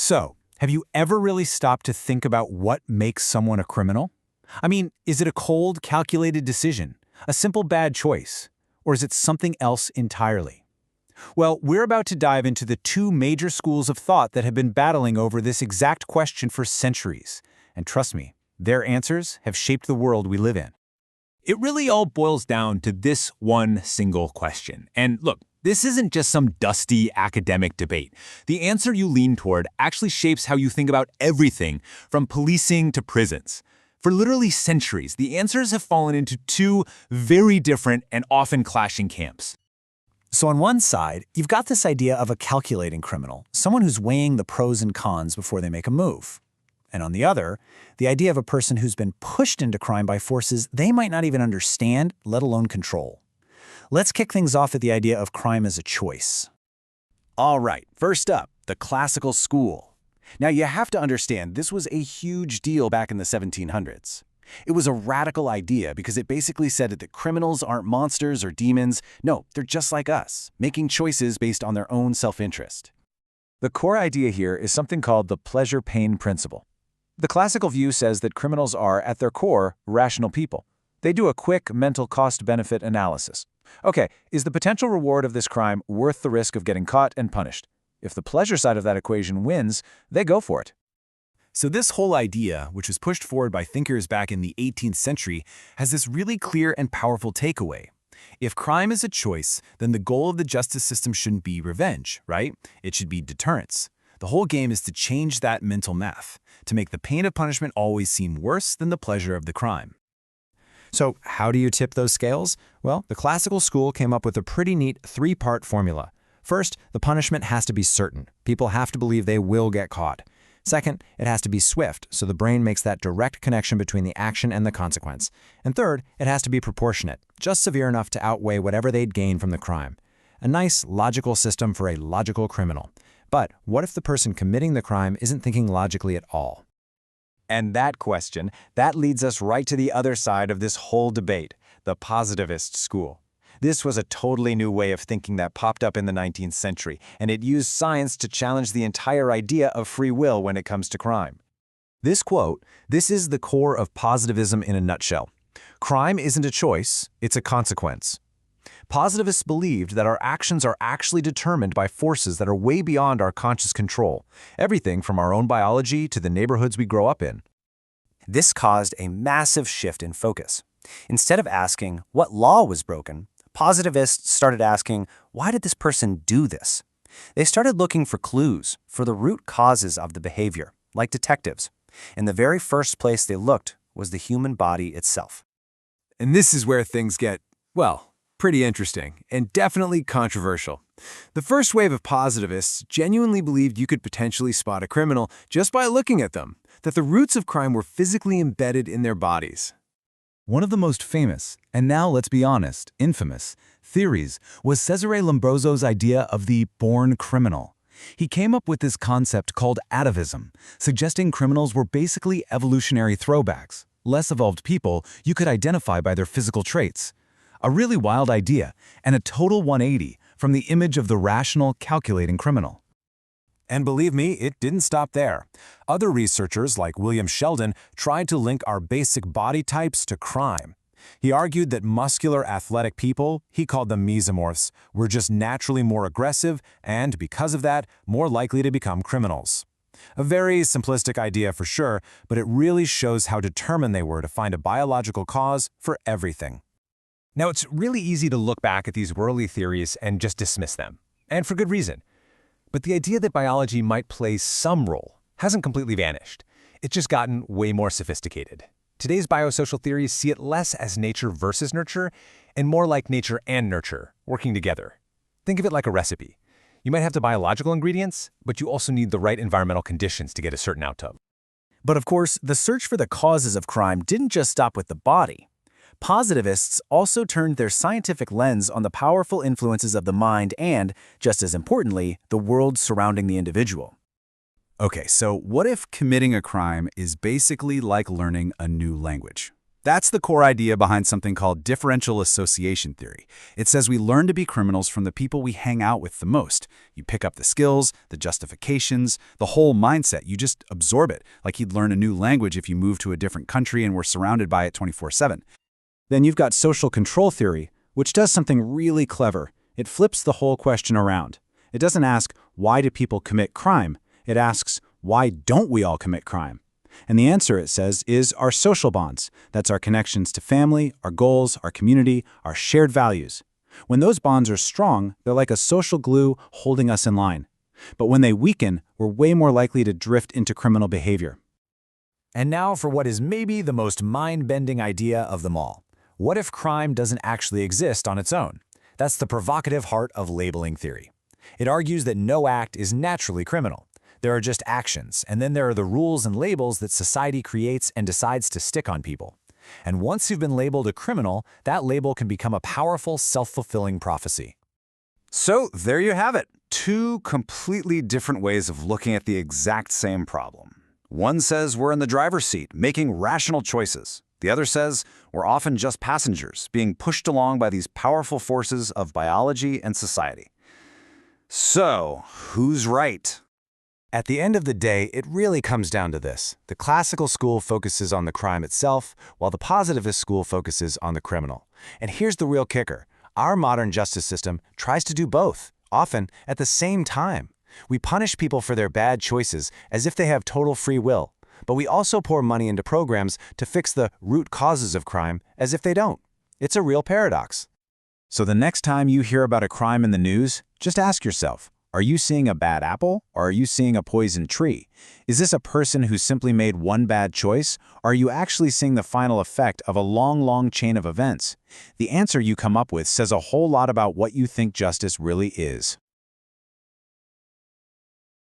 So, have you ever really stopped to think about what makes someone a criminal? I mean, is it a cold, calculated decision, a simple bad choice, or is it something else entirely? Well, we're about to dive into the two major schools of thought that have been battling over this exact question for centuries. And trust me, their answers have shaped the world we live in. It really all boils down to this one single question. And look, this isn't just some dusty academic debate. The answer you lean toward actually shapes how you think about everything from policing to prisons. For literally centuries, the answers have fallen into two very different and often clashing camps. So on one side, you've got this idea of a calculating criminal, someone who's weighing the pros and cons before they make a move. And on the other, the idea of a person who's been pushed into crime by forces they might not even understand, let alone control. Let's kick things off at the idea of crime as a choice. All right, first up, the classical school. Now you have to understand this was a huge deal back in the 1700s. It was a radical idea because it basically said that criminals aren't monsters or demons. No, they're just like us, making choices based on their own self-interest. The core idea here is something called the pleasure-pain principle. The classical view says that criminals are, at their core, rational people. They do a quick mental cost-benefit analysis. Okay, is the potential reward of this crime worth the risk of getting caught and punished? If the pleasure side of that equation wins, they go for it. So this whole idea, which was pushed forward by thinkers back in the 18th century, has this really clear and powerful takeaway. If crime is a choice, then the goal of the justice system shouldn't be revenge, right? It should be deterrence. The whole game is to change that mental math, to make the pain of punishment always seem worse than the pleasure of the crime. So how do you tip those scales? Well, the classical school came up with a pretty neat three-part formula. First, the punishment has to be certain. People have to believe they will get caught. Second, it has to be swift, so the brain makes that direct connection between the action and the consequence. And third, it has to be proportionate, just severe enough to outweigh whatever they'd gain from the crime. A nice, logical system for a logical criminal. But what if the person committing the crime isn't thinking logically at all? And that question, that leads us right to the other side of this whole debate, the Positivist School. This was a totally new way of thinking that popped up in the 19th century, and it used science to challenge the entire idea of free will when it comes to crime. This quote, "This is the core of positivism in a nutshell. Crime isn't a choice, it's a consequence." Positivists believed that our actions are actually determined by forces that are way beyond our conscious control, everything from our own biology to the neighborhoods we grow up in. This caused a massive shift in focus. Instead of asking what law was broken, positivists started asking, why did this person do this? They started looking for clues, for the root causes of the behavior, like detectives. And the very first place they looked was the human body itself. And this is where things get, well, pretty interesting and definitely controversial. The first wave of positivists genuinely believed you could potentially spot a criminal just by looking at them, that the roots of crime were physically embedded in their bodies. One of the most famous, and now let's be honest, infamous, theories was Cesare Lombroso's idea of the born criminal. He came up with this concept called atavism, suggesting criminals were basically evolutionary throwbacks, less evolved people you could identify by their physical traits. A really wild idea, and a total 180 from the image of the rational, calculating criminal. And believe me, it didn't stop there. Other researchers, like William Sheldon, tried to link our basic body types to crime. He argued that muscular, athletic people, he called them mesomorphs, were just naturally more aggressive and, because of that, more likely to become criminals. A very simplistic idea for sure, but it really shows how determined they were to find a biological cause for everything. Now, it's really easy to look back at these early theories and just dismiss them, and for good reason. But the idea that biology might play some role hasn't completely vanished. It's just gotten way more sophisticated. Today's biosocial theories see it less as nature versus nurture and more like nature and nurture working together. Think of it like a recipe. You might have the biological ingredients, but you also need the right environmental conditions to get a certain outcome. But of course, the search for the causes of crime didn't just stop with the body. Positivists also turned their scientific lens on the powerful influences of the mind and, just as importantly, the world surrounding the individual. Okay, so what if committing a crime is basically like learning a new language? That's the core idea behind something called differential association theory. It says we learn to be criminals from the people we hang out with the most. You pick up the skills, the justifications, the whole mindset. You just absorb it, like you'd learn a new language if you move to a different country and were surrounded by it 24/7. Then you've got social control theory, which does something really clever. It flips the whole question around. It doesn't ask, why do people commit crime? It asks, why don't we all commit crime? And the answer, it says, is our social bonds. That's our connections to family, our goals, our community, our shared values. When those bonds are strong, they're like a social glue holding us in line. But when they weaken, we're way more likely to drift into criminal behavior. And now for what is maybe the most mind-bending idea of them all. What if crime doesn't actually exist on its own? That's the provocative heart of labeling theory. It argues that no act is naturally criminal. There are just actions, and then there are the rules and labels that society creates and decides to stick on people. And once you've been labeled a criminal, that label can become a powerful, self-fulfilling prophecy. So there you have it. Two completely different ways of looking at the exact same problem. One says we're in the driver's seat, making rational choices. The other says we're often just passengers, being pushed along by these powerful forces of biology and society. So, who's right? At the end of the day, it really comes down to this. The classical school focuses on the crime itself, while the positivist school focuses on the criminal. And here's the real kicker. Our modern justice system tries to do both, often at the same time. We punish people for their bad choices as if they have total free will, but we also pour money into programs to fix the root causes of crime as if they don't. It's a real paradox. So the next time you hear about a crime in the news, just ask yourself, are you seeing a bad apple, or are you seeing a poisoned tree? Is this a person who simply made one bad choice, or are you actually seeing the final effect of a long chain of events? The answer you come up with says a whole lot about what you think justice really is.